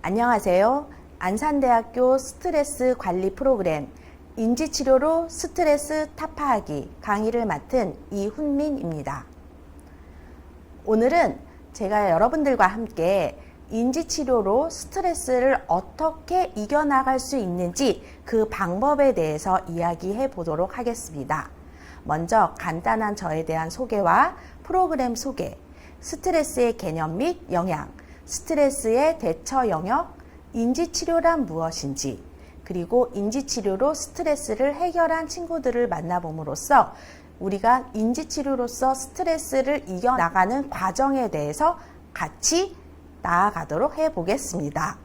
안녕하세요. 안산대학교 스트레스 관리 프로그램 인지치료로 스트레스 타파하기 강의를 맡은 이훈민입니다. 오늘은 제가 여러분들과 함께 인지치료로 스트레스를 어떻게 이겨나갈 수 있는지 그 방법에 대해서 이야기해 보도록 하겠습니다. 먼저 간단한 저에 대한 소개와 프로그램 소개, 스트레스의 개념 및 영향, 스트레스의 대처 영역, 인지치료란 무엇인지, 그리고 인지치료로 스트레스를 해결한 친구들을 만나봄으로써 우리가 인지치료로서 스트레스를 이겨나가는 과정에 대해서 같이 나아가도록 해보겠습니다.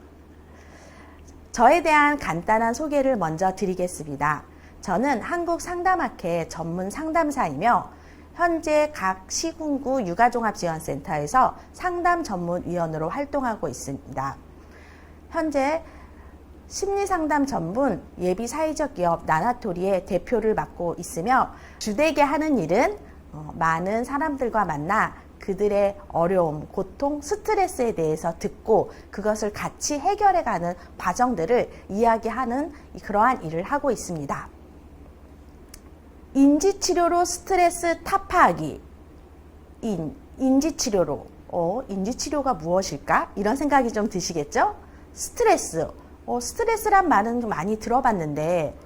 저에 대한 간단한 소개를 먼저 드리겠습니다. 저는 한국상담학회 전문 상담사이며 현재 각 시군구 육아종합지원센터에서 상담 전문위원으로 활동하고 있습니다. 현재 심리상담 전문 예비사회적 기업 나나토리의 대표를 맡고 있으며 주되게 하는 일은 많은 사람들과 만나 그들의 어려움, 고통, 스트레스에 대해서 듣고 그것을 같이 해결해가는 과정들을 이야기하는 그러한 일을 하고 있습니다. 인지치료로 스트레스 타파하기. 인지치료로. 인지치료가 무엇일까? 이런 생각이 좀 드시겠죠? 스트레스. 스트레스란 말은 많이 들어봤는데,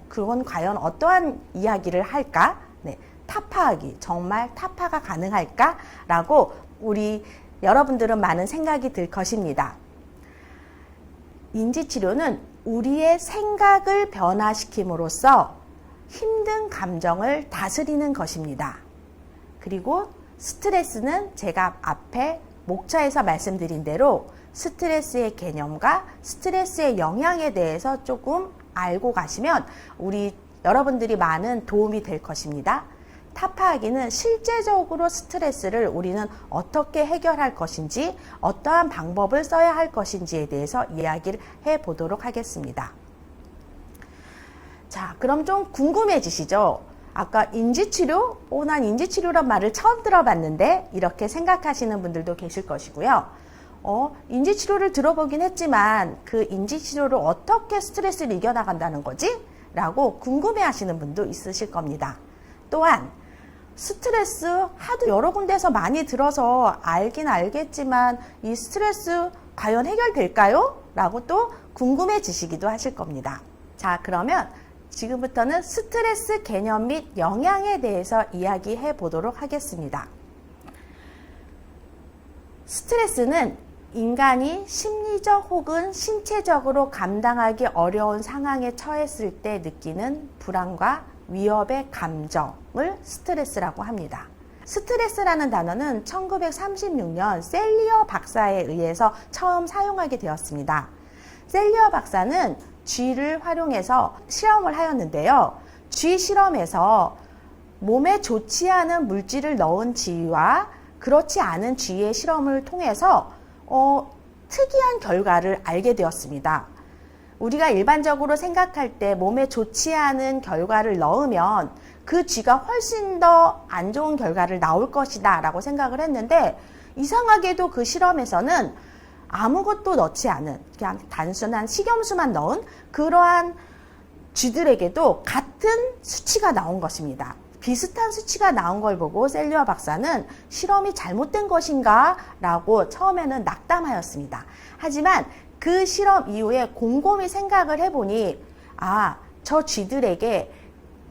그건 과연 어떠한 이야기를 할까? 네, 타파하기. 정말 타파가 가능할까? 라고 우리 여러분들은 많은 생각이 들 것입니다. 인지치료는 우리의 생각을 변화시킴으로써 힘든 감정을 다스리는 것입니다. 그리고 스트레스는 제가 앞에 목차에서 말씀드린 대로 스트레스의 개념과 스트레스의 영향에 대해서 조금 알고 가시면 우리 여러분들이 많은 도움이 될 것입니다. 타파하기는 실제적으로 스트레스를 우리는 어떻게 해결할 것인지, 어떠한 방법을 써야 할 것인지에 대해서 이야기를 해보도록 하겠습니다. 자, 그럼 좀 궁금해지시죠? 아까 인지치료? 난 인지치료란 말을 처음 들어봤는데 이렇게 생각하시는 분들도 계실 것이고요. 인지치료를 들어보긴 했지만 그 인지치료를 어떻게 스트레스를 이겨나간다는 거지? 라고 궁금해하시는 분도 있으실 겁니다. 또한 스트레스 하도 여러 군데서 많이 들어서 알긴 알겠지만 이 스트레스 과연 해결될까요? 라고 또 궁금해지시기도 하실 겁니다. 자, 그러면 지금부터는 스트레스 개념 및 영향에 대해서 이야기해 보도록 하겠습니다. 스트레스는 인간이 심리적 혹은 신체적으로 감당하기 어려운 상황에 처했을 때 느끼는 불안과 위협의 감정을 스트레스라고 합니다. 스트레스라는 단어는 1936년 셀리어 박사에 의해서 처음 사용하게 되었습니다. 셀리어 박사는 쥐를 활용해서 실험을 하였는데요. 쥐 실험에서 몸에 좋지 않은 물질을 넣은 쥐와 그렇지 않은 쥐의 실험을 통해서 특이한 결과를 알게 되었습니다. 우리가 일반적으로 생각할 때 몸에 좋지 않은 결과를 넣으면 그 쥐가 훨씬 더 안 좋은 결과를 나올 것이다 라고 생각을 했는데 이상하게도 그 실험에서는 아무것도 넣지 않은 그냥 단순한 식염수만 넣은 그러한 쥐들에게도 같은 수치가 나온 것입니다. 비슷한 수치가 나온 걸 보고 셀리어 박사는 실험이 잘못된 것인가? 라고 처음에는 낙담하였습니다. 하지만 그 실험 이후에 곰곰이 생각을 해보니 저 쥐들에게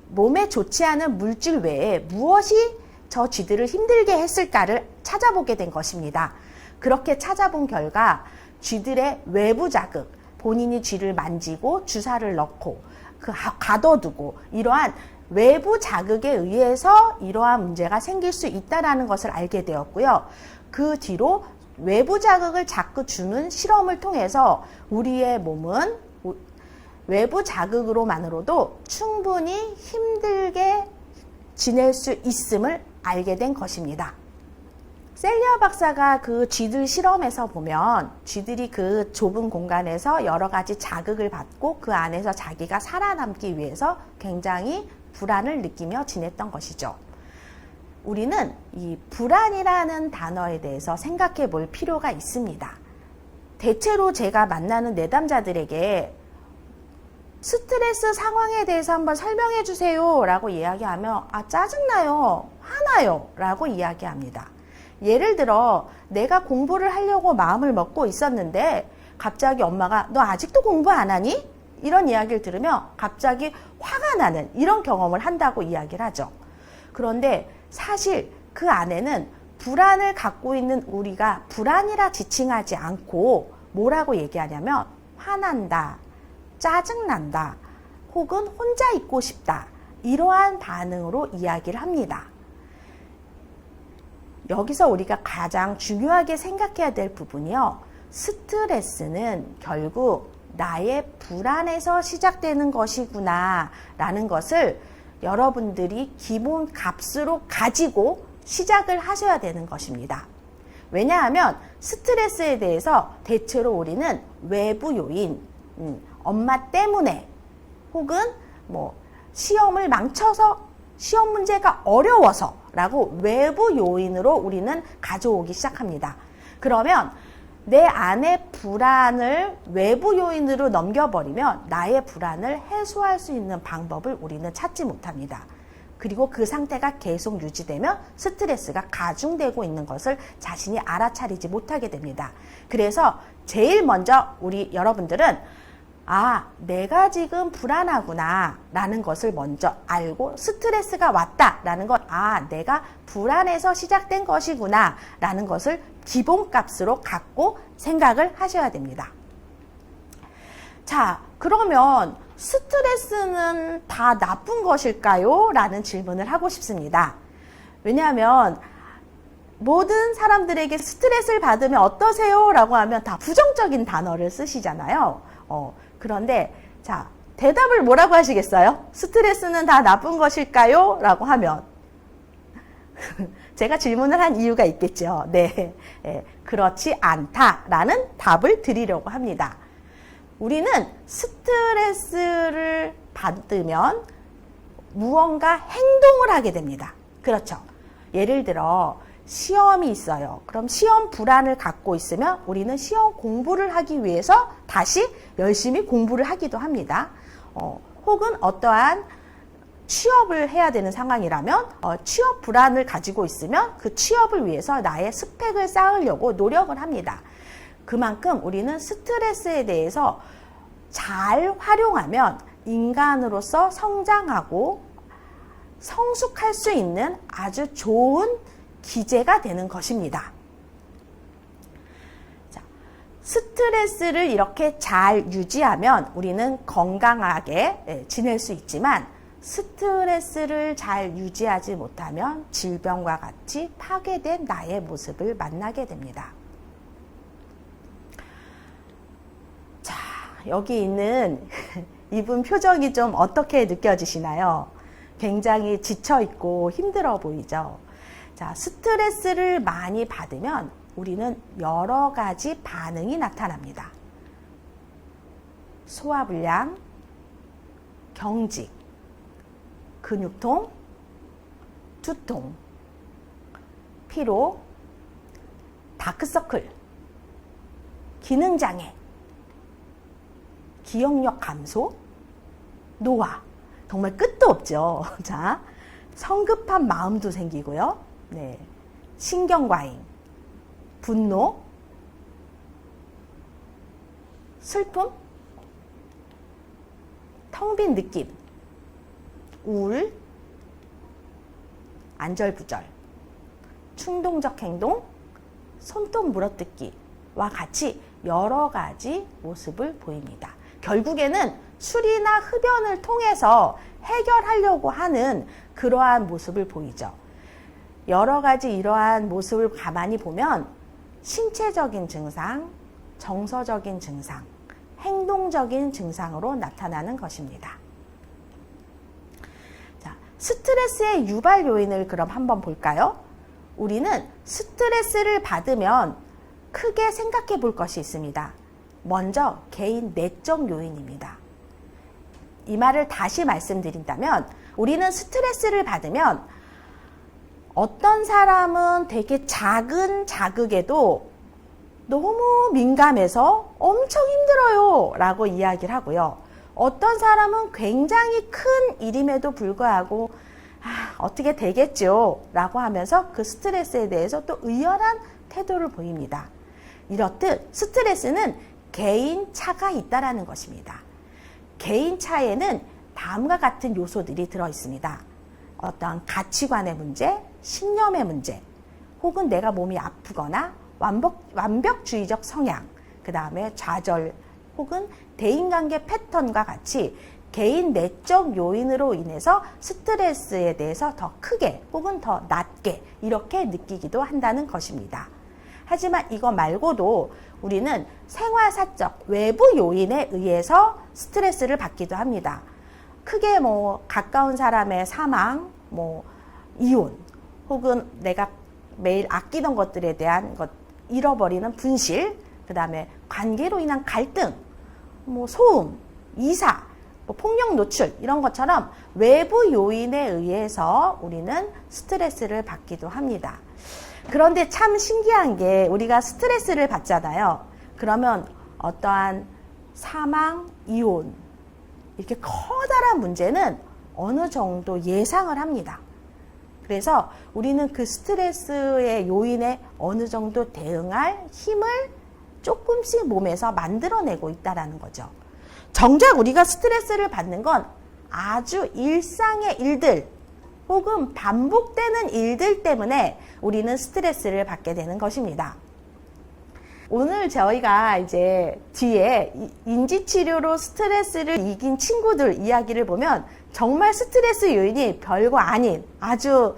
몸에 좋지 않은 물질 외에 무엇이 저 쥐들을 힘들게 했을까를 찾아보게 된 것입니다. 그렇게 찾아본 결과 쥐들의 외부 자극, 본인이 쥐를 만지고 주사를 넣고 가둬두고 이러한 외부 자극에 의해서 이러한 문제가 생길 수 있다는 것을 알게 되었고요. 그 뒤로 외부 자극을 자꾸 주는 실험을 통해서 우리의 몸은 외부 자극으로만으로도 충분히 힘들게 지낼 수 있음을 알게 된 것입니다. 셀리어 박사가 그 쥐들 실험에서 보면 쥐들이 그 좁은 공간에서 여러 가지 자극을 받고 그 안에서 자기가 살아남기 위해서 굉장히 불안을 느끼며 지냈던 것이죠. 우리는 이 불안이라는 단어에 대해서 생각해 볼 필요가 있습니다. 대체로 제가 만나는 내담자들에게 스트레스 상황에 대해서 한번 설명해 주세요 라고 이야기하면 짜증나요, 화나요 라고 이야기합니다. 예를 들어 내가 공부를 하려고 마음을 먹고 있었는데 갑자기 엄마가 너 아직도 공부 안 하니? 이런 이야기를 들으면 갑자기 화가 나는 이런 경험을 한다고 이야기를 하죠. 그런데 사실 그 안에는 불안을 갖고 있는 우리가 불안이라 지칭하지 않고 뭐라고 얘기하냐면 화난다, 짜증난다, 혹은 혼자 있고 싶다, 이러한 반응으로 이야기를 합니다. 여기서 우리가 가장 중요하게 생각해야 될 부분이요, 스트레스는 결국 나의 불안에서 시작되는 것이구나 라는 것을 여러분들이 기본 값으로 가지고 시작을 하셔야 되는 것입니다. 왜냐하면 스트레스에 대해서 대체로 우리는 외부 요인, 엄마 때문에, 혹은 뭐 시험을 망쳐서, 시험 문제가 어려워서 라고 외부 요인으로 우리는 가져오기 시작합니다. 그러면 내 안의 불안을 외부 요인으로 넘겨버리면 나의 불안을 해소할 수 있는 방법을 우리는 찾지 못합니다. 그리고 그 상태가 계속 유지되면 스트레스가 가중되고 있는 것을 자신이 알아차리지 못하게 됩니다. 그래서 제일 먼저 우리 여러분들은 내가 지금 불안하구나 라는 것을 먼저 알고, 스트레스가 왔다 라는 건 내가 불안해서 시작된 것이구나 라는 것을 기본값으로 갖고 생각을 하셔야 됩니다. 자, 그러면 스트레스는 다 나쁜 것일까요? 라는 질문을 하고 싶습니다. 왜냐하면 모든 사람들에게 스트레스를 받으면 어떠세요? 라고 하면 다 부정적인 단어를 쓰시잖아요. 그런데 자, 대답을 뭐라고 하시겠어요? 스트레스는 다 나쁜 것일까요? 라고 하면 제가 질문을 한 이유가 있겠죠. 네, 그렇지 않다라는 답을 드리려고 합니다. 우리는 스트레스를 받으면 무언가 행동을 하게 됩니다. 그렇죠. 예를 들어 시험이 있어요. 그럼 시험 불안을 갖고 있으면 우리는 시험 공부를 하기 위해서 다시 열심히 공부를 하기도 합니다. 혹은 어떠한 취업을 해야 되는 상황이라면 취업 불안을 가지고 있으면 그 취업을 위해서 나의 스펙을 쌓으려고 노력을 합니다. 그만큼 우리는 스트레스에 대해서 잘 활용하면 인간으로서 성장하고 성숙할 수 있는 아주 좋은 기제가 되는 것입니다. 자, 스트레스를 이렇게 잘 유지하면 우리는 건강하게 지낼 수 있지만, 스트레스를 잘 유지하지 못하면 질병과 같이 파괴된 나의 모습을 만나게 됩니다. 자, 여기 있는 이분 표정이 좀 어떻게 느껴지시나요? 굉장히 지쳐있고 힘들어 보이죠? 자, 스트레스를 많이 받으면 우리는 여러 가지 반응이 나타납니다. 소화불량, 경직, 근육통, 두통, 피로, 다크서클, 기능장애, 기억력 감소, 노화, 정말 끝도 없죠. 자, 성급한 마음도 생기고요. 네, 신경과잉, 분노, 슬픔, 텅 빈 느낌, 우울, 안절부절, 충동적 행동, 손톱 물어뜯기와 같이 여러 가지 모습을 보입니다. 결국에는 술이나 흡연을 통해서 해결하려고 하는 그러한 모습을 보이죠. 여러 가지 이러한 모습을 가만히 보면 신체적인 증상, 정서적인 증상, 행동적인 증상으로 나타나는 것입니다. 자, 스트레스의 유발 요인을 그럼 한번 볼까요? 우리는 스트레스를 받으면 크게 생각해 볼 것이 있습니다. 먼저 개인 내적 요인입니다. 이 말을 다시 말씀드린다면, 우리는 스트레스를 받으면 어떤 사람은 되게 작은 자극에도 너무 민감해서 엄청 힘들어요 라고 이야기를 하고요. 어떤 사람은 굉장히 큰 일임에도 불구하고 어떻게 되겠죠 라고 하면서 그 스트레스에 대해서 또 의연한 태도를 보입니다. 이렇듯 스트레스는 개인차가 있다라는 것입니다. 개인차에는 다음과 같은 요소들이 들어있습니다. 어떤 가치관의 문제, 신념의 문제, 혹은 내가 몸이 아프거나 완벽주의적 성향, 그 다음에 좌절 혹은 대인관계 패턴과 같이 개인 내적 요인으로 인해서 스트레스에 대해서 더 크게 혹은 더 낮게 이렇게 느끼기도 한다는 것입니다. 하지만 이거 말고도 우리는 생활사적 외부 요인에 의해서 스트레스를 받기도 합니다. 크게 가까운 사람의 사망, 이혼, 혹은 내가 매일 아끼던 것들에 대한 잃어버리는 분실, 그 다음에 관계로 인한 갈등, 소음, 이사, 폭력 노출 이런 것처럼 외부 요인에 의해서 우리는 스트레스를 받기도 합니다. 그런데 참 신기한 게 우리가 스트레스를 받잖아요. 그러면 어떠한 사망, 이혼 이렇게 커다란 문제는 어느 정도 예상을 합니다. 그래서 우리는 그 스트레스의 요인에 어느 정도 대응할 힘을 조금씩 몸에서 만들어내고 있다는 거죠. 정작 우리가 스트레스를 받는 건 아주 일상의 일들 혹은 반복되는 일들 때문에 우리는 스트레스를 받게 되는 것입니다. 오늘 저희가 이제 뒤에 인지치료로 스트레스를 이긴 친구들 이야기를 보면 정말 스트레스 요인이 별거 아닌 아주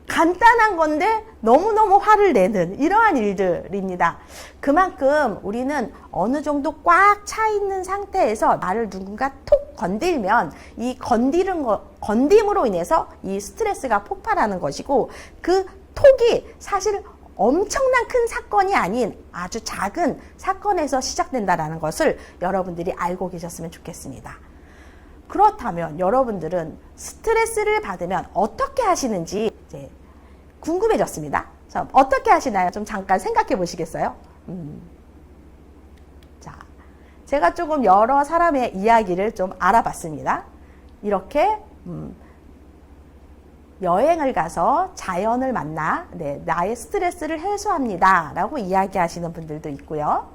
간단한 건데 너무너무 화를 내는 이러한 일들입니다. 그만큼 우리는 어느 정도 꽉 차 있는 상태에서 나를 누군가 톡 건들면 이 건딤으로 인해서 이 스트레스가 폭발하는 것이고 그 톡이 사실 엄청난 큰 사건이 아닌 아주 작은 사건에서 시작된다는 것을 여러분들이 알고 계셨으면 좋겠습니다. 그렇다면 여러분들은 스트레스를 받으면 어떻게 하시는지 이제 궁금해졌습니다. 자, 어떻게 하시나요? 좀 잠깐 생각해 보시겠어요? 자, 제가 조금 여러 사람의 이야기를 좀 알아봤습니다. 이렇게 여행을 가서 자연을 만나 나의 스트레스를 해소합니다 라고 이야기하시는 분들도 있고요.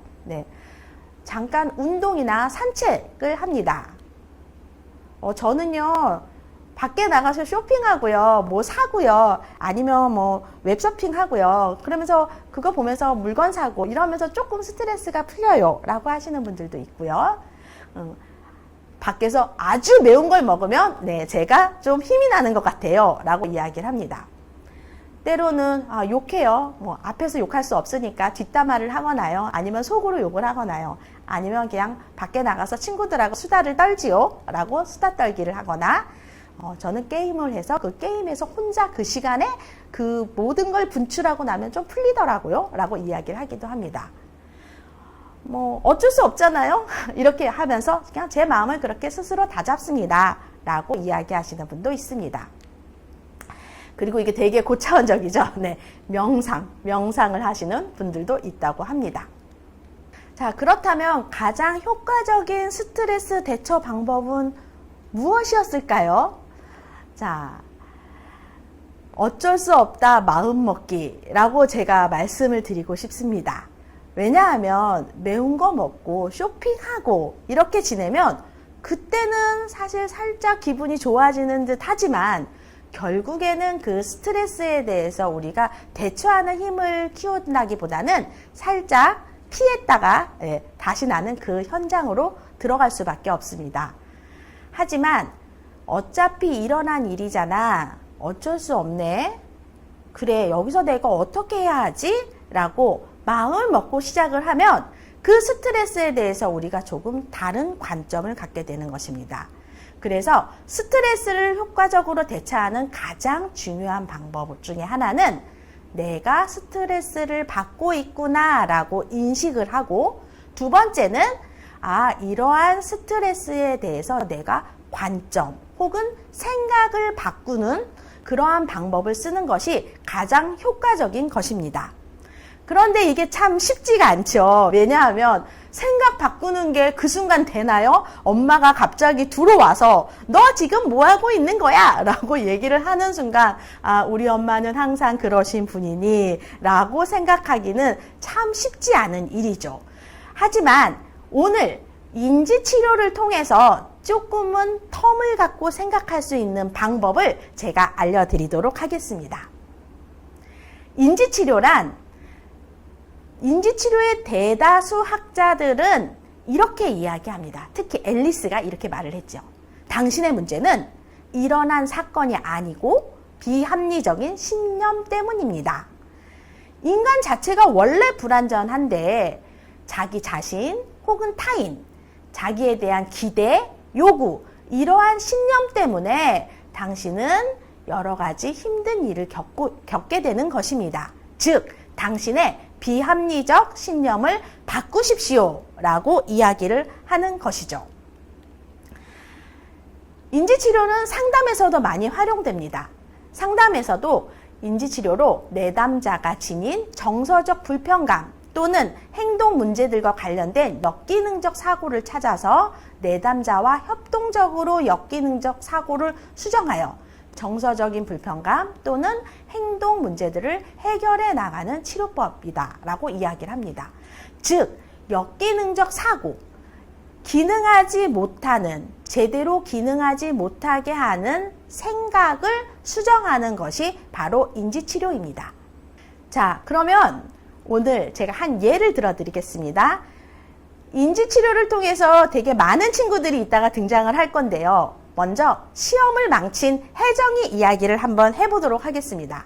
잠깐 운동이나 산책을 합니다. 저는요 밖에 나가서 쇼핑하고요, 사고요, 아니면 웹서핑하고요. 그러면서 그거 보면서 물건 사고 이러면서 조금 스트레스가 풀려요 라고 하시는 분들도 있고요. 밖에서 아주 매운 걸 먹으면 제가 좀 힘이 나는 것 같아요 라고 이야기를 합니다. 때로는 욕해요. 앞에서 욕할 수 없으니까 뒷담화를 하거나요, 아니면 속으로 욕을 하거나요, 아니면 그냥 밖에 나가서 친구들하고 수다를 떨지요 라고 수다 떨기를 하거나, 저는 게임을 해서 그 게임에서 혼자 그 시간에 그 모든 걸 분출하고 나면 좀 풀리더라고요 라고 이야기를 하기도 합니다. 어쩔 수 없잖아요. 이렇게 하면서 그냥 제 마음을 그렇게 스스로 다잡습니다 라고 이야기하시는 분도 있습니다. 그리고 이게 되게 고차원적이죠. 명상을 하시는 분들도 있다고 합니다. 자, 그렇다면 가장 효과적인 스트레스 대처 방법은 무엇이었을까요? 자, 어쩔 수 없다 마음먹기라고 제가 말씀을 드리고 싶습니다. 왜냐하면 매운 거 먹고 쇼핑하고 이렇게 지내면 그때는 사실 살짝 기분이 좋아지는 듯 하지만 결국에는 그 스트레스에 대해서 우리가 대처하는 힘을 키운다기보다는 살짝 피했다가 다시 나는 그 현장으로 들어갈 수밖에 없습니다. 하지만 어차피 일어난 일이잖아, 어쩔 수 없네, 그래 여기서 내가 어떻게 해야 하지? 라고 마음을 먹고 시작을 하면 그 스트레스에 대해서 우리가 조금 다른 관점을 갖게 되는 것입니다. 그래서 스트레스를 효과적으로 대처하는 가장 중요한 방법 중에 하나는 내가 스트레스를 받고 있구나 라고 인식을 하고, 두 번째는 이러한 스트레스에 대해서 내가 관점 혹은 생각을 바꾸는 그러한 방법을 쓰는 것이 가장 효과적인 것입니다. 그런데 이게 참 쉽지가 않죠. 왜냐하면 생각 바꾸는 게 그 순간 되나요? 엄마가 갑자기 들어와서 너 지금 뭐 하고 있는 거야? 라고 얘기를 하는 순간 아, 우리 엄마는 항상 그러신 분이니 라고 생각하기는 참 쉽지 않은 일이죠. 하지만 오늘 인지치료를 통해서 조금은 텀을 갖고 생각할 수 있는 방법을 제가 알려드리도록 하겠습니다. 인지치료의 대다수 학자들은 이렇게 이야기합니다. 특히 앨리스가 이렇게 말을 했죠. 당신의 문제는 일어난 사건이 아니고 비합리적인 신념 때문입니다. 인간 자체가 원래 불완전한데 자기 자신 혹은 타인, 자기에 대한 기대, 요구, 이러한 신념 때문에 당신은 여러 가지 힘든 일을 겪게 되는 것입니다. 즉, 당신의 비합리적 신념을 바꾸십시오 라고 이야기를 하는 것이죠. 인지치료는 상담에서도 많이 활용됩니다. 상담에서도 인지치료로 내담자가 지닌 정서적 불편감 또는 행동 문제들과 관련된 역기능적 사고를 찾아서 내담자와 협동적으로 역기능적 사고를 수정하여 정서적인 불편감 또는 행동 문제들을 해결해 나가는 치료법이다 라고 이야기를 합니다. 즉, 역기능적 사고, 제대로 기능하지 못하게 하는 생각을 수정하는 것이 바로 인지치료입니다. 자, 그러면 오늘 제가 한 예를 들어 드리겠습니다. 인지치료를 통해서 되게 많은 친구들이 이따가 등장을 할 건데요. 먼저 시험을 망친 혜정이 이야기를 한번 해보도록 하겠습니다.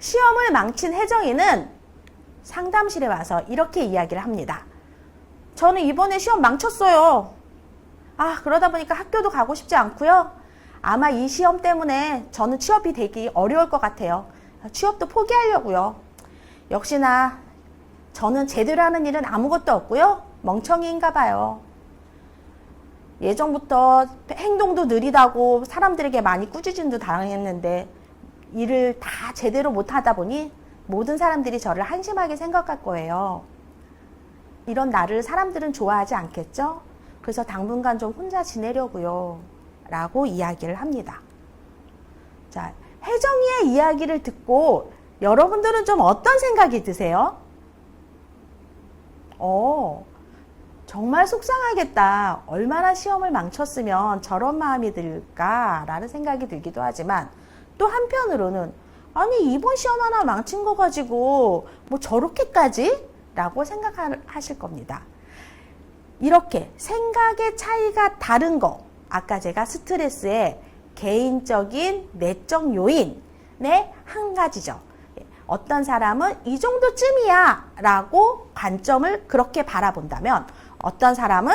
시험을 망친 혜정이는 상담실에 와서 이렇게 이야기를 합니다. 저는 이번에 시험 망쳤어요. 그러다 보니까 학교도 가고 싶지 않고요. 아마 이 시험 때문에 저는 취업이 되기 어려울 것 같아요. 취업도 포기하려고요. 역시나 저는 제대로 하는 일은 아무것도 없고요. 멍청이인가 봐요. 예전부터 행동도 느리다고 사람들에게 많이 꾸짖음도 당했는데 일을 다 제대로 못하다 보니 모든 사람들이 저를 한심하게 생각할 거예요. 이런 나를 사람들은 좋아하지 않겠죠? 그래서 당분간 좀 혼자 지내려고요. 라고 이야기를 합니다. 자, 혜정이의 이야기를 듣고 여러분들은 좀 어떤 생각이 드세요? 정말 속상하겠다. 얼마나 시험을 망쳤으면 저런 마음이 들까라는 생각이 들기도 하지만 또 한편으로는 아니 이번 시험 하나 망친 거 가지고 뭐 저렇게까지? 라고 생각하실 겁니다. 이렇게 생각의 차이가 다른 거, 아까 제가 스트레스의 개인적인 내적 요인의 한 가지죠. 어떤 사람은 이 정도쯤이야 라고 관점을 그렇게 바라본다면 어떤 사람은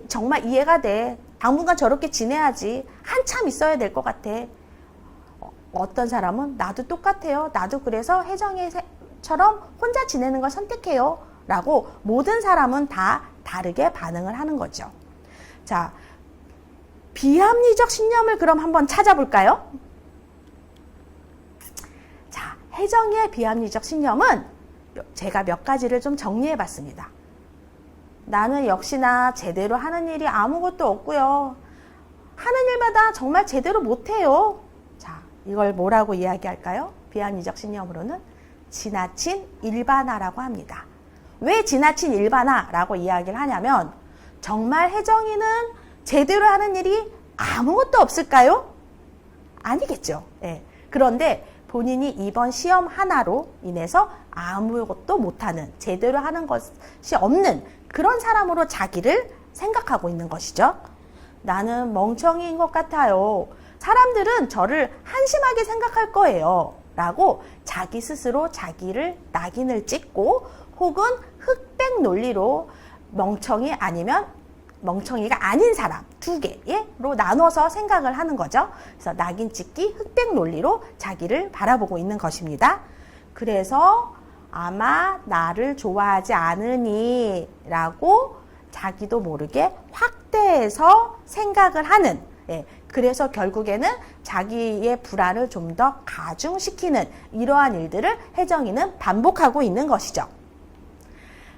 정말 이해가 돼. 당분간 저렇게 지내야지. 한참 있어야 될 것 같아. 어떤 사람은 나도 똑같아요. 나도 그래서 혜정이처럼 혼자 지내는 걸 선택해요. 라고 모든 사람은 다 다르게 반응을 하는 거죠. 자, 비합리적 신념을 그럼 한번 찾아볼까요? 자, 혜정이의 비합리적 신념은 제가 몇 가지를 좀 정리해 봤습니다. 나는 역시나 제대로 하는 일이 아무것도 없고요. 하는 일마다 정말 제대로 못해요. 자, 이걸 뭐라고 이야기할까요? 비합리적 신념으로는 지나친 일반화라고 합니다. 왜 지나친 일반화라고 이야기를 하냐면 정말 혜정이는 제대로 하는 일이 아무것도 없을까요? 아니겠죠. 예. 그런데 본인이 이번 시험 하나로 인해서 아무것도 못하는, 제대로 하는 것이 없는 그런 사람으로 자기를 생각하고 있는 것이죠. 나는 멍청이인 것 같아요. 사람들은 저를 한심하게 생각할 거예요. 라고 자기 스스로 자기를 낙인을 찍고 혹은 흑백 논리로 멍청이 아니면 멍청이가 아닌 사람 두 개로 나눠서 생각을 하는 거죠. 그래서 낙인 찍기, 흑백 논리로 자기를 바라보고 있는 것입니다. 그래서 아마 나를 좋아하지 않으니 라고 자기도 모르게 확대해서 생각을 하는 예, 그래서 결국에는 자기의 불안을 좀 더 가중시키는 이러한 일들을 혜정이는 반복하고 있는 것이죠.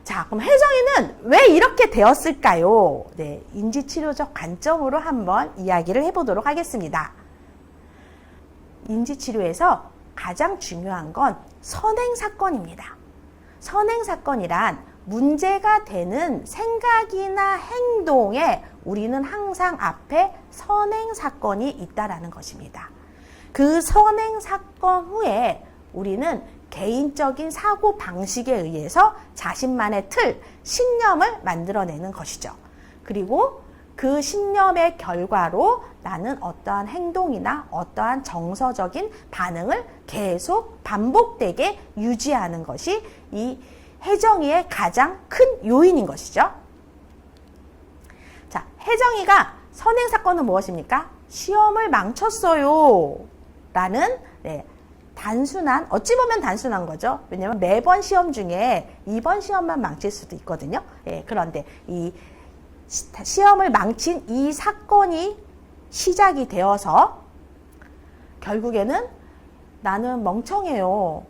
자, 그럼 혜정이는 왜 이렇게 되었을까요? 네, 인지치료적 관점으로 한번 이야기를 해보도록 하겠습니다. 인지치료에서 가장 중요한 건 선행사건입니다. 선행사건이란 문제가 되는 생각이나 행동에 우리는 항상 앞에 선행사건이 있다라는 것입니다. 그 선행사건 후에 우리는 개인적인 사고 방식에 의해서 자신만의 틀, 신념을 만들어내는 것이죠. 그리고 그 신념의 결과로 나는 어떠한 행동이나 어떠한 정서적인 반응을 계속 반복되게 유지하는 것이 이 혜정이의 가장 큰 요인인 것이죠. 자, 혜정이가 선행사건은 무엇입니까? 시험을 망쳤어요 라는 단순한, 어찌 보면 단순한 거죠. 왜냐하면 매번 시험 중에 이번 시험만 망칠 수도 있거든요. 그런데 이 시험을 망친 이 사건이 시작이 되어서 결국에는 나는 멍청해요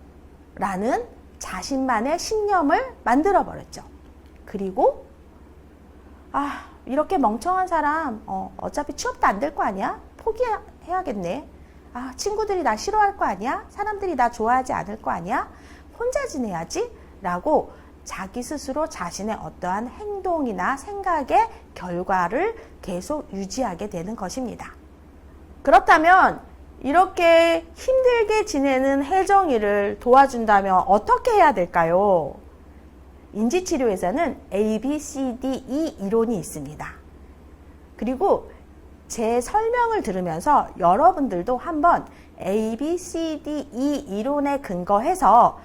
라는 자신만의 신념을 만들어 버렸죠. 그리고 이렇게 멍청한 사람 어차피 취업도 안 될 거 아니야? 포기해야겠네. 친구들이 나 싫어할 거 아니야? 사람들이 나 좋아하지 않을 거 아니야? 혼자 지내야지? 라고 자기 스스로 자신의 어떠한 행동이나 생각의 결과를 계속 유지하게 되는 것입니다. 그렇다면 이렇게 힘들게 지내는 혜정이를 도와준다면 어떻게 해야 될까요? 인지치료에서는 A, B, C, D, E 이론이 있습니다. 그리고 제 설명을 들으면서 여러분들도 한번 A, B, C, D, E 이론에 근거해서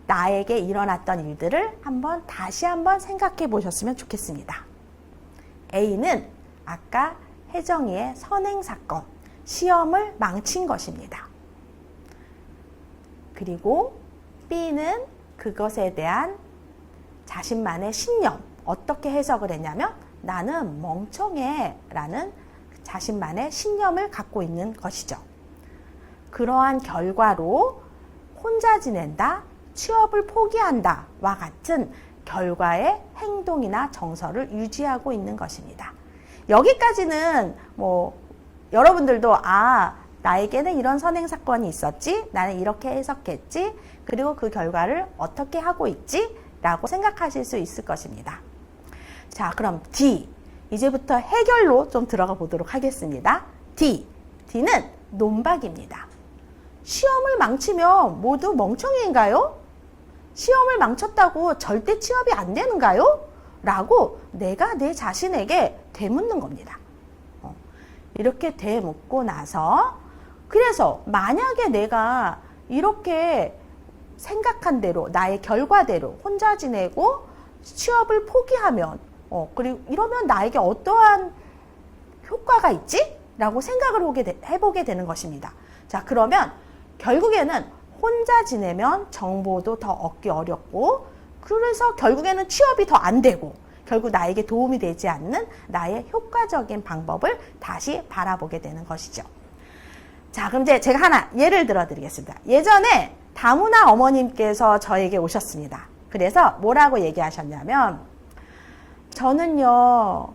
나에게 일어났던 일들을 다시 한번 생각해 보셨으면 좋겠습니다. A는 아까 혜정이의 선행사건, 시험을 망친 것입니다. 그리고 B는 그것에 대한 자신만의 신념, 어떻게 해석을 했냐면 나는 멍청해 라는 자신만의 신념을 갖고 있는 것이죠. 그러한 결과로 혼자 지낸다, 취업을 포기한다 와 같은 결과의 행동이나 정서를 유지하고 있는 것입니다. 여기까지는 여러분들도 나에게는 이런 선행사건이 있었지, 나는 이렇게 해석했지, 그리고 그 결과를 어떻게 하고 있지? 라고 생각하실 수 있을 것입니다. 자, 그럼 D, 이제부터 해결로 좀 들어가 보도록 하겠습니다. D는 논박입니다. 시험을 망치면 모두 멍청이인가요? 시험을 망쳤다고 절대 취업이 안 되는가요? 라고 내가 내 자신에게 되묻는 겁니다. 이렇게 되묻고 나서 그래서 만약에 내가 이렇게 생각한 대로 나의 결과대로 혼자 지내고 취업을 포기하면 그리고 이러면 나에게 어떠한 효과가 있지? 라고 생각을 해보게 되는 것입니다. 자, 그러면 결국에는 혼자 지내면 정보도 더 얻기 어렵고 그래서 결국에는 취업이 더 안 되고 결국 나에게 도움이 되지 않는 나의 효과적인 방법을 다시 바라보게 되는 것이죠. 자, 그럼 이제 제가 하나 예를 들어 드리겠습니다. 예전에 다문화 어머님께서 저에게 오셨습니다. 그래서 뭐라고 얘기하셨냐면 저는요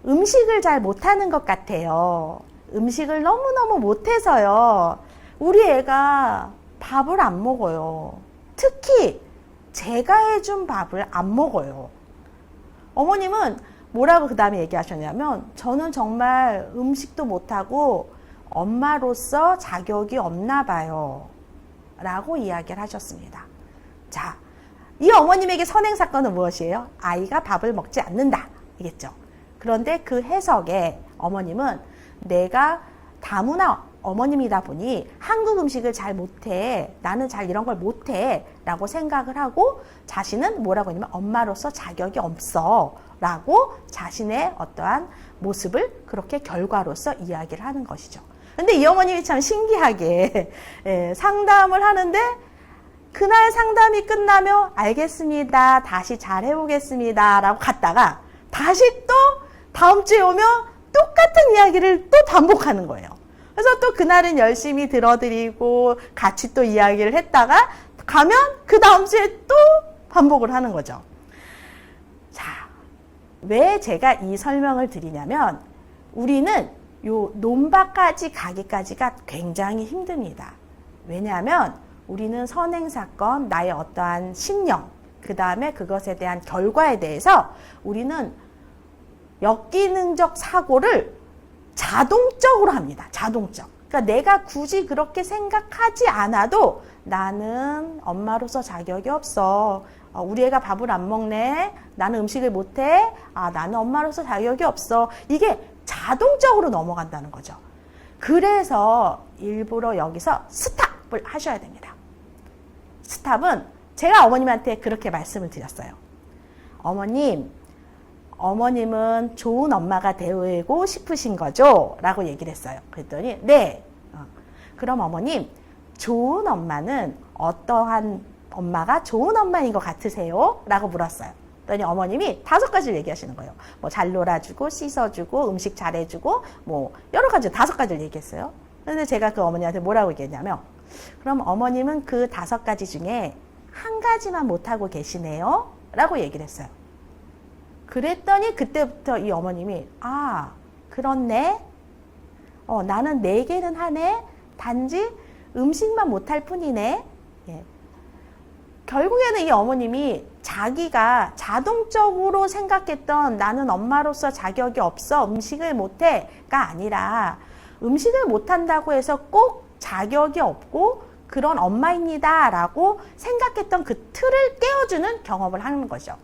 음식을 잘 못하는 것 같아요. 음식을 너무너무 못해서요 우리 애가 밥을 안 먹어요. 특히 제가 해준 밥을 안 먹어요. 어머님은 뭐라고 그 다음에 얘기하셨냐면 저는 정말 음식도 못하고 엄마로서 자격이 없나 봐요 라고 이야기를 하셨습니다. 자, 이 어머님에게 선행사건은 무엇이에요? 아이가 밥을 먹지 않는다 이겠죠. 그런데 그 해석에 어머님은 내가 다문화 어머님이다 보니 한국 음식을 잘 못해, 나는 잘 이런 걸 못해 라고 생각을 하고 자신은 뭐라고 하냐면 엄마로서 자격이 없어 라고 자신의 어떠한 모습을 그렇게 결과로서 이야기를 하는 것이죠. 근데 이 어머님이 참 신기하게 상담을 하는데 그날 상담이 끝나면 알겠습니다, 다시 잘 해보겠습니다 라고 갔다가 다시 또 다음 주에 오면 똑같은 이야기를 또 반복하는 거예요. 그래서 또 그날은 열심히 들어드리고 같이 또 이야기를 했다가 가면 그 다음 주에 또 반복을 하는 거죠. 자, 왜 제가 이 설명을 드리냐면 우리는 요 논밭까지 가기까지가 굉장히 힘듭니다. 왜냐하면 우리는 선행사건, 나의 어떠한 신념, 그 다음에 그것에 대한 결과에 대해서 우리는 역기능적 사고를 자동적으로 합니다. 자동적. 그러니까 내가 굳이 그렇게 생각하지 않아도 나는 엄마로서 자격이 없어. 우리 애가 밥을 안 먹네. 나는 음식을 못해. 나는 엄마로서 자격이 없어. 이게 자동적으로 넘어간다는 거죠. 그래서 일부러 여기서 스탑을 하셔야 됩니다. 스탑은 제가 어머님한테 그렇게 말씀을 드렸어요. 어머님은 좋은 엄마가 되고 싶으신 거죠? 라고 얘기를 했어요. 그랬더니 네. 그럼 어머님, 좋은 엄마는 어떠한 엄마가 좋은 엄마인 것 같으세요? 라고 물었어요. 그랬더니 어머님이 5가지를 얘기하시는 거예요. 뭐 잘 놀아주고 씻어주고 음식 잘해주고 뭐 여러 가지 5가지를 얘기했어요. 그런데 제가 그 어머니한테 뭐라고 얘기했냐면 그럼 어머님은 그 5가지 중에 한 가지만 못하고 계시네요? 라고 얘기를 했어요. 그랬더니 그때부터 이 어머님이 그렇네. 나는 4개는 하네. 단지 음식만 못할 뿐이네. 예. 결국에는 이 어머님이 자기가 자동적으로 생각했던 나는 엄마로서 자격이 없어 음식을 못해가 아니라 음식을 못한다고 해서 꼭 자격이 없고 그런 엄마입니다 라고 생각했던 그 틀을 깨워주는 경험을 하는 거죠.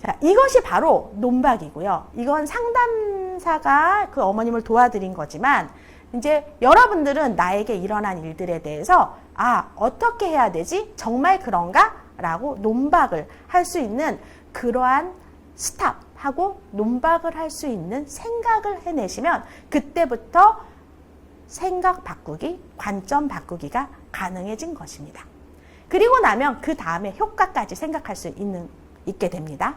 자, 이것이 바로 논박이고요. 이건 상담사가 그 어머님을 도와드린 거지만 이제 여러분들은 나에게 일어난 일들에 대해서 어떻게 해야 되지? 정말 그런가? 라고 논박을 할 수 있는 그러한 스탑하고 논박을 할 수 있는 생각을 해내시면 그때부터 생각 바꾸기, 관점 바꾸기가 가능해진 것입니다. 그리고 나면 그 다음에 효과까지 생각할 수 있게 됩니다.